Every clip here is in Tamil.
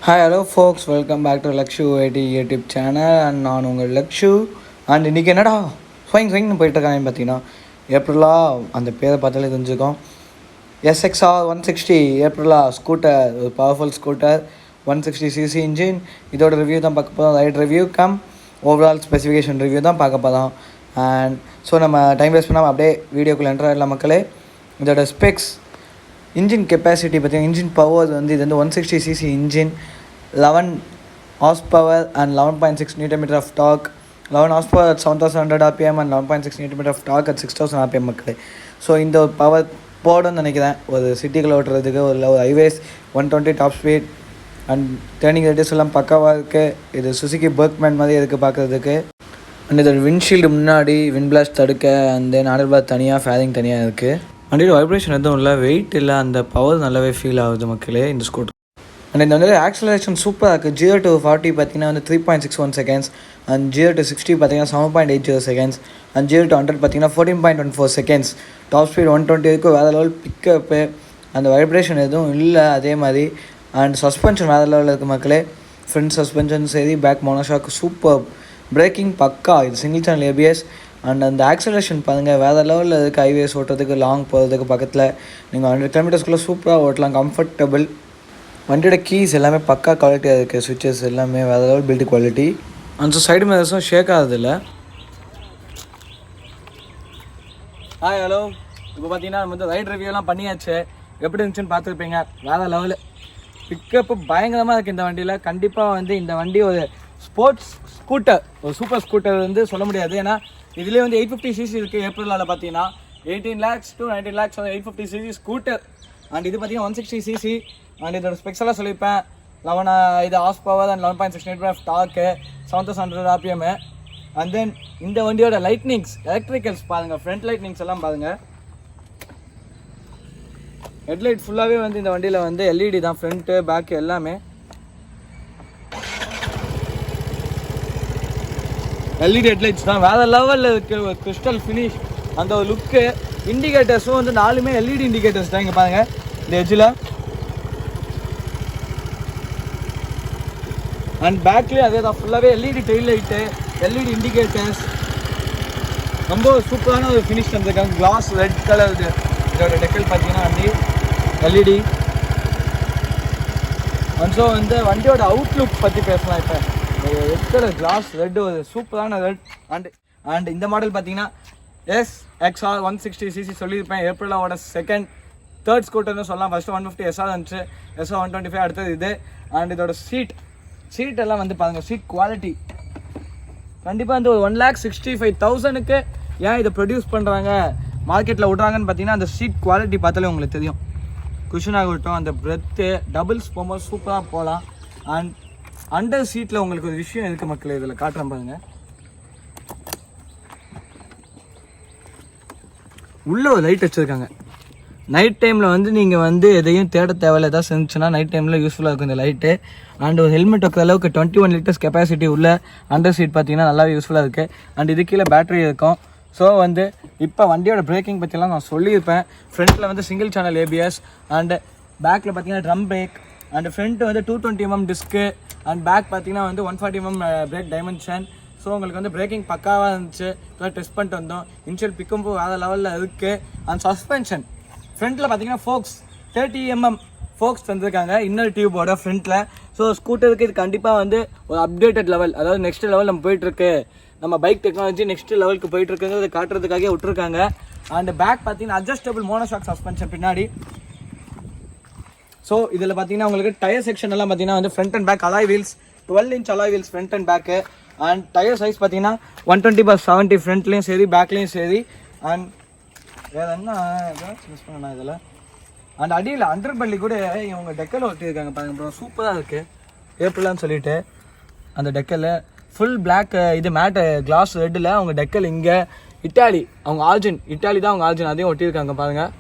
Hi, hello folks, welcome back to lakshuytbusiness YouTube channel and நான் உங்கள் லக்ஷு அண்ட் இன்றைக்கி என்னடா ஸ்வைங்னு போயிட்டுருக்காங்க பார்த்தீங்கன்னா ஏப்ரலா அந்த பேரை பார்த்தாலே தெரிஞ்சுக்கோம். SXR 160 ஏப்ரலா ஸ்கூட்டர், ஒரு பவர்ஃபுல் ஸ்கூட்டர், 160cc இன்ஜின். இதோட ரிவ்யூ தான் பார்க்க போகிறோம். Right review come overall specification review தான் பார்க்க போகிறோம். அண்ட் ஸோ நம்ம டைம் வேஸ்ட் பண்ணாமல் அப்படியே வீடியோக்குள்ளே என்ட்ரு ஆகிடலாம் மக்களே. இதோட ஸ்பெக்ஸ், இன்ஜின் கெப்பாசிட்டி பார்த்தீங்கன்னா இன்ஜின் பவர் வந்து இது வந்து 160cc engine, 11 horsepower and 11.6 Nm of torque, 11 horsepower at 7100 rpm and 11.6 Nm of torque at 6000 rpm மக்களே. ஸோ இந்த ஒரு பவர் போர்டுன்னு நினைக்கிறேன் ஒரு சிட்டிக்குள்ளே ஓட்டுறதுக்கு. ஒரு highways 120 top speed and turning radius எல்லாம் பக்காவாக இருக்குது. இது சுசுகி பர்க்மேன் மாதிரி இருக்குது பார்க்குறதுக்கு. அண்ட் இதோட விண்ட்ஷீல்டு முன்னாடி விண்ட் பிளாஸ்ட் தடுக்க அண்ட் தென் ஹேண்டில் பார் தனியாக, ஃபேரிங் தனியாக இருக்குது. அண்ட் இது வைப்ரேஷன் எதுவும் இல்லை, வெயிட் இல்லை, அந்த பவர் நல்லாவே ஃபீல் ஆகுது மக்களே இந்த ஸ்கூட்டர். அண்ட் இந்த வந்து ஆக்சலரேஷன் சூப்பராக இருக்குது. 0 to 40 பார்த்தீங்கன்னா வந்து 3.61 seconds அண்ட் 0 to 60 பார்த்தீங்கன்னா 7.80 seconds அண்ட் 0 to 100 பார்த்தீங்கன்னா 14.14 seconds. டாப் ஸ்பீட் 120 இருக்குது. வேறு லெவல் பிக்கப்பு, அந்த வைப்ரேஷன் எதுவும் இல்லை அதே மாதிரி. அண்ட் சஸ்பென்ஷன் வேறு லெவலில் இருக்குது மக்களே. ஃப்ரண்ட் சஸ்பென்ஷன் சரி, பேக் மோனோஷாக் சூப்பர், பிரேக்கிங் பக்கா, இது சிங்கிள் சேனல் ஏபிஎஸ். அண்ட் அந்த ஆக்சலேஷன் பாருங்கள் வேறு லெவலில் இருக்குது. ஹைவேஸ் ஓட்டுறதுக்கு, லாங் போகிறதுக்கு, பக்கத்தில் நீங்கள் 100 km சூப்பராக ஓட்டலாம், கம்ஃபர்டபுள். வண்டியோட கீஸ் எல்லாமே பக்கா குவாலிட்டியாக இருக்குது. சுவிச்சஸ் எல்லாமே வேறு level build quality. And side மிரர்ஸும் ஷேக் ஆகுதில்ல. ஹாய் ஹலோ, இப்போ பார்த்தீங்கன்னா நம்ம வந்து ரைட் ரிவ்யூலாம் பண்ணியாச்சு. எப்படி இருந்துச்சுன்னு பார்த்துருப்பீங்க. வேறு லெவலு பிக்கப்பு பயங்கரமாக இருக்குது இந்த வண்டியில். கண்டிப்பாக வந்து இந்த வண்டி ஒரு ஸ்போர்ட்ஸ் ஸ்கூட்டர், ஒரு சூப்பர் ஸ்கூட்டர் வந்து சொல்ல முடியாது. ஏன்னா இதுலேயே வந்து 850cc இருக்குது. ஏப்ரலில் பார்த்தீங்கன்னா 18 lakhs to 19 lakhs 850cc scooter. And இது பார்த்தீங்கன்னா 160cc. அண்ட் இதோட ஸ்பெக்ஸ் எல்லாம் சொல்லியிருப்பேன். 11 இது horse power and 11.6 Nm of torque, 7100 rpm. And then இந்த வண்டியோட லைட்னிங்ஸ், எலக்ட்ரிக்கல்ஸ் பாருங்கள், ஃப்ரண்ட் லைட்னிங்ஸ் எல்லாம் பாருங்கள். ஹெட்லைட் ஃபுல்லாகவே வந்து இந்த வண்டியில் வந்து எல்இடி தான், ஃப்ரண்ட்டு பேக்கு எல்லாமே எல்இடி ஹெட்லைட்ஸ் தான். வேறு லெவலில் இருக்குது, ஒரு கிறிஸ்டல் ஃபினிஷ், அந்த ஒரு லுக்கு. இண்டிகேட்டர்ஸும் வந்து 4மே எல்இடி இண்டிகேட்டர்ஸ் தான். இங்கே பாருங்கள் இந்த எட்ஜில். அண்ட் பேக்லேயும் அதே தான், ஃபுல்லாகவே LED tail light, LED indicators. ரொம்ப சூப்பரான ஒரு ஃபினிஷ் தந்துருக்காங்க. கிளாஸ் ரெட் கலர் இதோட டெக்கல் பார்த்தீங்கன்னா வந்து எல்இடி. அண்ட் ஸோ வந்து வண்டியோட அவுட்லுக் பற்றி பேசலாம். இப்போ ரெட் கலர் கிளாஸ் ரெட், ஒரு சூப்பரான ரெட். அண்ட் இந்த மாடல் பார்த்தீங்கன்னா SXR 160cc சொல்லியிருப்பேன். ஏப்ரலோட தேர்ட் ஸ்கூட்டர்னு சொல்லலாம். ஃபஸ்ட்டு 150 SR இருந்துச்சு, SR 125 அடுத்தது இது. அண்ட் இதோட சீட் எல்லாம் வந்து பாருங்கள், சீட் குவாலிட்டி கண்டிப்பாக வந்து ஒரு 1,65,000க்கு ஏன் இதை ப்ரொடியூஸ் பண்ணுறாங்க, மார்க்கெட்டில் விட்றாங்கன்னு பார்த்தீங்கன்னா அந்த சீட் குவாலிட்டி பார்த்தாலே உங்களுக்கு தெரியும். குஷனாக விட்டோம், அந்த பிரெத்து, டபுள்ஸ் போகும்போது சூப்பராக போகலாம். அண்ட் அண்டர் சீட்டில் உங்களுக்கு ஒரு விஷயம் இருக்குது மக்கள், இதில் காட்டுறேன் பாருங்க. உள்ளே ஒரு லைட் வச்சுருக்காங்க. நைட் டைமில் வந்து நீங்கள் வந்து எதையும் தேட தேவையில்ல, எதாவது செஞ்சுன்னா நைட் டைமில் யூஸ்ஃபுல்லாக இருக்கும் இந்த லைட்டு. அண்ட் ஒரு ஹெல்மெட் வைக்கிற அளவுக்கு 21 liters கெப்பாசிட்டி உள்ள அண்டர் சீட் பார்த்தீங்கன்னா நல்லாவே யூஸ்ஃபுல்லாக இருக்குது. அண்ட் இது கீழே பேட்டரி இருக்கும். ஸோ வந்து இப்போ வண்டியோட பிரேக்கிங் பற்றிலாம் நான் சொல்லியிருப்பேன். ஃப்ரண்ட்டில் வந்து சிங்கிள் சேனல் ஏபிஎஸ் அண்டு பேக்கில் பார்த்தீங்கன்னா ட்ரம் பிரேக். அண்ட் ஃப்ரண்ட்டு வந்து 220 mm டிஸ்க்கு அண்ட் பேக் பார்த்தீங்கன்னா வந்து 140 mm பிரேக் டைமென்ஷன். ஸோ உங்களுக்கு வந்து பிரேக்கிங் பக்காவாக இருந்துச்சு. இப்போ டெஸ்ட் பண்ணிட்டு வந்தோம். இனிஷியல் பிக்கும் வேறு லெவலில் இருக்குது. அண்ட் சஸ்பென்ஷன் ஃப்ரண்ட்டில் பார்த்தீங்கன்னா ஃபோக்ஸ் 30 mm ஃபோக்ஸ் தந்துருக்காங்க இன்னர் டியூபோட ஃப்ரண்ட்டில். ஸோ ஸ்கூட்டருக்கு இது கண்டிப்பாக வந்து ஒரு அப்டேட்டட் லெவல், அதாவது நெக்ஸ்ட் லெவல் நம்ம போயிட்டுருக்கு, நம்ம பைக் டெக்னாலஜி நெக்ஸ்ட் லெவலுக்கு போயிட்டுருக்குங்கிறத காட்டுறதுக்காக விட்டுருக்காங்க. அண்ட் பேக் பார்த்தீங்கன்னா அட்ஜஸ்டபிள் மோனோஷாக் சஸ்பென்ஷன் பின்னாடி. ஸோ இதில் பார்த்தீங்கன்னா உங்களுக்கு டயர் செக்ஷன் எல்லாம் பார்த்தீங்கன்னா வந்து front and back alloy wheels, 12 inch alloy wheels front and back. And tyre size பார்த்தீங்கன்னா 120/70 ஃப்ரண்ட்லேயும் சரி பேக்லேயும் சரி. அண்ட் வேறு என்ன மிஸ் பண்ணா இதில். அண்ட் அடியில் அண்டர் பள்ளி கூட இவங்க டெக்கல் ஒட்டியிருக்காங்க பாருங்க ப்ரோ, சூப்பராக இருக்குது. ஏப்ரலான்னு சொல்லிட்டு அந்த டெக்கல் ஃபுல் பிளாக், இது மேட்டு கிளாஸ் ரெட்டில் அவங்க டெக்கல். இங்கே இட்டாலி, அவங்க ஆர்ஜின் இட்டாலி தான் அவங்க ஆர்ஜின், அதையும் ஒட்டியிருக்காங்க பாருங்கள்.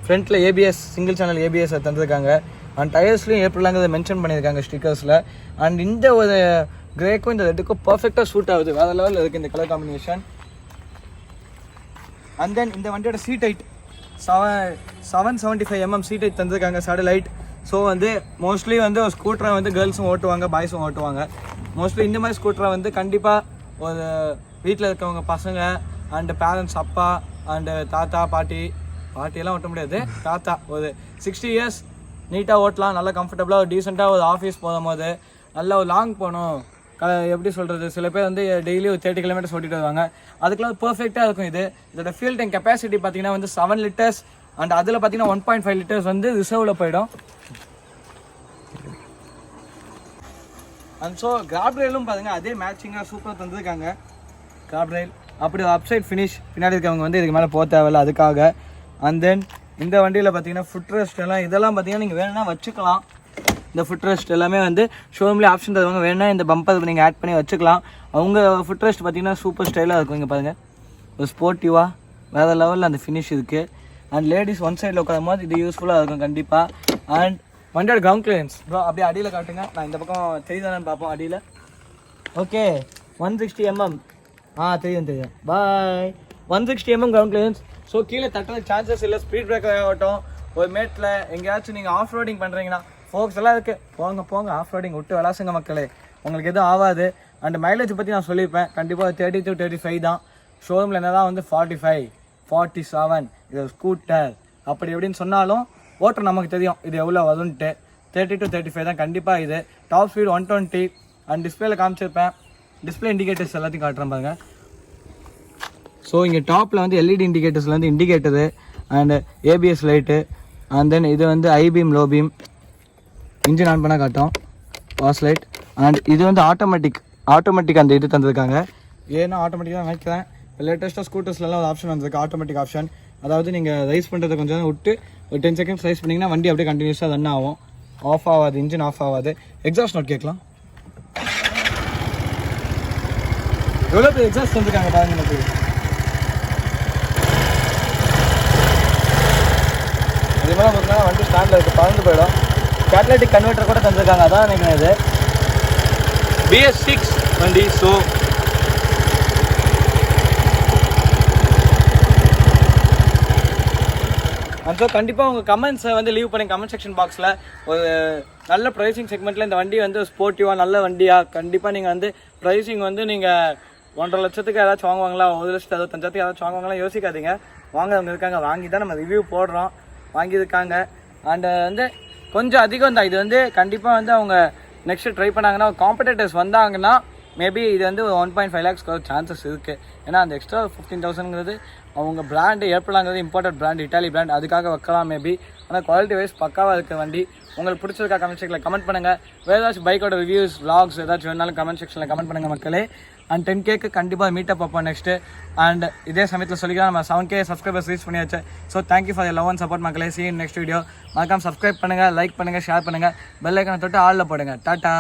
ஃப்ரண்ட்டில் ஏபிஎஸ், சிங்கிள் சேனல் ஏபிஎஸ் தந்துருக்காங்க. அண்ட் டயர்ஸ்லையும் ஏப்ரலாங்கிறத மென்ஷன் பண்ணியிருக்காங்க ஸ்டிக்கர்ஸில். அண்ட் இந்த ஒரு கிரேக்கும் இந்த ரெட்டுக்கும் பர்ஃபெக்டாக சூட் ஆகுது, வேறு லெவலில் இருக்குது இந்த கலர் காம்பினேஷன். அண்ட் தென் இந்த வண்டியோட seat height 775 mm seat height தந்திருக்காங்க. சேட்டலைட் ஸோ வந்து மோஸ்ட்லி வந்து ஒரு ஸ்கூட்டரை வந்து கேர்ள்ஸும் ஓட்டுவாங்க, பாய்ஸும் ஓட்டுவாங்க. மோஸ்ட்லி இந்த மாதிரி ஸ்கூட்டரை வந்து கண்டிப்பாக ஒரு வீட்டில் இருக்கவங்க பசங்க அண்டு பேரண்ட்ஸ், அப்பா அண்டு தாத்தா பாட்டியெல்லாம் ஓட்ட முடியாது, தாத்தா ஒரு 60 இயர்ஸ் நீட்டாக ஓட்டலாம். நல்லா கம்ஃபர்டபுளாக ஒரு டீசெண்டாக ஒரு ஆஃபீஸ் போகும்போது நல்லா ஒரு லாங் போகணும், எப்படி சொல்கிறது, சில பேர் வந்து டெய்லி ஒரு 30 கிலோமீட்டர்ஸ் ஓட்டிகிட்டு வருவாங்க. அதுக்கெல்லாம் பர்ஃபெக்டாக இருக்கும். இதோட ஃபியூல் டேங்க் கெப்பாசிட்டி பார்த்தீங்கன்னா வந்து 7 லிட்டர்ஸ் அண்ட் அதில் பார்த்தீங்கன்னா 1.5 லிட்டர்ஸ் வந்து ரிசர்வில் போயிடும். அண்ட் ஸோ கிராப் ரயிலும் பாருங்கள் அதே மேட்சிங்காக சூப்பராக தந்துருக்காங்க. கிராப் ரயில் அப்படி அப்சைட் ஃபினிஷ், பின்னாடி இருக்கவங்க வந்து இதுக்கு மேலே போக தேவையில்ல அதுக்காக. அண்ட் தென் இந்த வண்டியில் பார்த்தீங்கன்னா ஃபுட் ரெஸ்ட் எல்லாம் இதெல்லாம் பார்த்தீங்கன்னா நீங்கள் வேணும்னா வச்சுக்கலாம். இந்த ஃபுட் ரெஸ்ட் எல்லாமே வந்து ஷோரூம்லேயே ஆப்ஷன் தருவாங்க, வேணும்னா இந்த பம்பர் நீங்கள் ஆட் பண்ணி வச்சுக்கலாம். அவங்க ஃபுட் ரெஸ்ட் பார்த்தீங்கன்னா சூப்பர் ஸ்டைலாக இருக்கும். இங்கே பாருங்கள் ஒரு ஸ்போர்ட்டிவாக வேறு லெவலில் அந்த ஃபினிஷ் இருக்குது. அண்ட் லேடிஸ் ஒன் சைடில் உட்காரும் போது இது யூஸ்ஃபுல்லாக இருக்கும் கண்டிப்பாக. அண்ட் வண்டியோட கிரவுண்ட் கிளியரன்ஸ் ப்ரோ அப்படியே அடியில் காட்டுங்க, நான் இந்த பக்கம் தெரியுதானு பார்ப்போம். அடியில் ஓகே 160 mm தெரியும் பாய். 160 mm கிரவுண்ட் கிளியரன்ஸ். ஸோ கீழே தட்டுறதுக்கு சான்சஸ் இல்லை. ஸ்பீட் பிரேக்கர் ஆகட்டும், ஒரு மேட்டில் எங்கேயாச்சும் நீங்கள் ஆஃப் ரோடிங் பண்ணுறீங்கன்னா ஃபோக்ஸ் எல்லாம் இருக்குது, போங்க ஆஃப் ரோடிங் விட்டு விளாசுங்க மக்களே, உங்களுக்கு எதுவும் ஆகாது. அண்ட் மைலேஜ் பற்றி நான் சொல்லியிருப்பேன், கண்டிப்பாக 30 to 35 தான். ஷோரூமில் என்ன தான் வந்து 45, 47 இது ஸ்கூட்டர் அப்படி எப்படின்னு சொன்னாலும் ஓட்டர் நமக்கு தெரியும் இது எவ்வளோ வரும்ன்ட்டு. 30 to 35 தான் கண்டிப்பாக. இது டாப் ஸ்பீட் 120 அண்ட் டிஸ்பிளேல காமிச்சிருப்பேன். டிஸ்பிளே இண்டிகேட்டர்ஸ் எல்லாத்தையும் காட்டுறேன் பாருங்க. ஸோ இங்கே டாப்பில் வந்து எல்இடி இண்டிகேட்டர்ஸில் வந்து indicator and ABS light and then இது வந்து high beam, low beam, engine on பண்ணால் காட்டும், பாஸ் லைட். அண்ட் இது வந்து ஆட்டோமேட்டிக் அந்த இது தந்திருக்காங்க. ஏன்னா ஆட்டோமேட்டிக்காக தான் நினைக்கிறேன். லேட்டஸ்ட்டாக ஸ்கூட்டர்ஸ்லாம் ஒரு ஆப்ஷன் வந்திருக்கு, ஆட்டோமேட்டிக் ஆப்ஷன். அதாவது நீங்கள் ரைஸ் பண்ணுறதை கொஞ்சம் விட்டு ஒரு 10 seconds ரைஸ் பண்ணிங்கன்னா வண்டி அப்படியே கண்டினியூஸாக ரன் ஆகும், ஆஃப் ஆகாது, இன்ஜின் ஆஃப் ஆகாது. எக்ஸாஸ்ட் நோட் கேட்கலாம். எவ்வளோ பேர் எக்ஸாஸ்ட் வந்துருக்காங்க பாருங்க. எனக்கு இது மாதிரி பார்த்தீங்கன்னா வண்டி ஸ்டாண்டில் இருக்குது, பறந்து போயிடும். கேட்டலைட்டிக் கன்வெர்ட்டர் கூட தந்துருக்காங்க, அதான் நினைக்கிறேன். இது BS6 வண்டி. ஸோ கண்டிப்பாக உங்கள் கமெண்ட்ஸை வந்து லீவ் பண்ணி கமெண்ட் செக்ஷன் பாக்ஸில். ஒரு நல்ல ப்ரைஸிங் செக்மெண்ட்டில் இந்த வண்டி வந்து ஸ்போர்ட்டிவாக நல்ல வண்டியாக கண்டிப்பாக நீங்கள் வந்து ப்ரைஸிங் வந்து நீங்கள் 1.5 லட்சத்துக்கு ஏதாச்சும் வாங்குவாங்களா, 1,65,000 ஏதாச்சும் வாங்குவாங்களா யோசிக்காதீங்க. வாங்குறவங்க இருக்காங்க, வாங்கி தான் நம்ம ரிவ்யூ போடுறோம், வாங்கியிருக்காங்க. அண்டு வந்து கொஞ்சம் அதிகம் தான் இது வந்து. கண்டிப்பாக வந்து அவங்க நெக்ஸ்ட்டு ட்ரை பண்ணாங்கன்னா, காம்படேட்டர்ஸ் வந்தாங்கன்னா மேபி இது வந்து 1.5 lakhs சான்சஸ் இருக்குது. ஏன்னா அந்த எக்ஸ்ட்ரா 15,000ங்கிறது அவங்க பிராண்டு ஏற்படாங்கிறது இம்பார்ட்டன்ட் பிராண்ட், இட்டாலி பிராண்ட், அதுக்காக வைக்கலாம் மேபி. ஆனால் குவாலிட்டி வைஸ் பக்காவாக இருக்க வண்டி. உங்களுக்கு பிடிச்சிருக்கா கமெண்ட் செக்ஷனில் கமெண்ட் பண்ணுங்கள். வேறு ஏதாச்சும் பைக்கோட ரிவ்யூஸ், vlogs ஏதாச்சும் வேணாலும் கமெண்ட் செக்ஷனில் கமெண்ட் பண்ணுங்கள் மக்களே. அண்ட் 10K கண்டிப்பாக மீட்டப் பார்ப்போம் நெக்ஸ்ட்டு. அண்ட் இதே சமயத்தில் சொல்லிக்கலாம், நம்ம 7K சப்ஸ்கிரைபர்ஸ் ரீச் பண்ணியாச்சு. So thank you for love and support மக்களே. see you in next video. மறக்காம சப்ஸ்கிரைப் பண்ணுங்கள், லைக் பண்ணுங்கள், ஷேர் பண்ணுங்கள், பெல் ஐக்கனை தொட்டு ஆளில் போடுங்க. டாட்டா.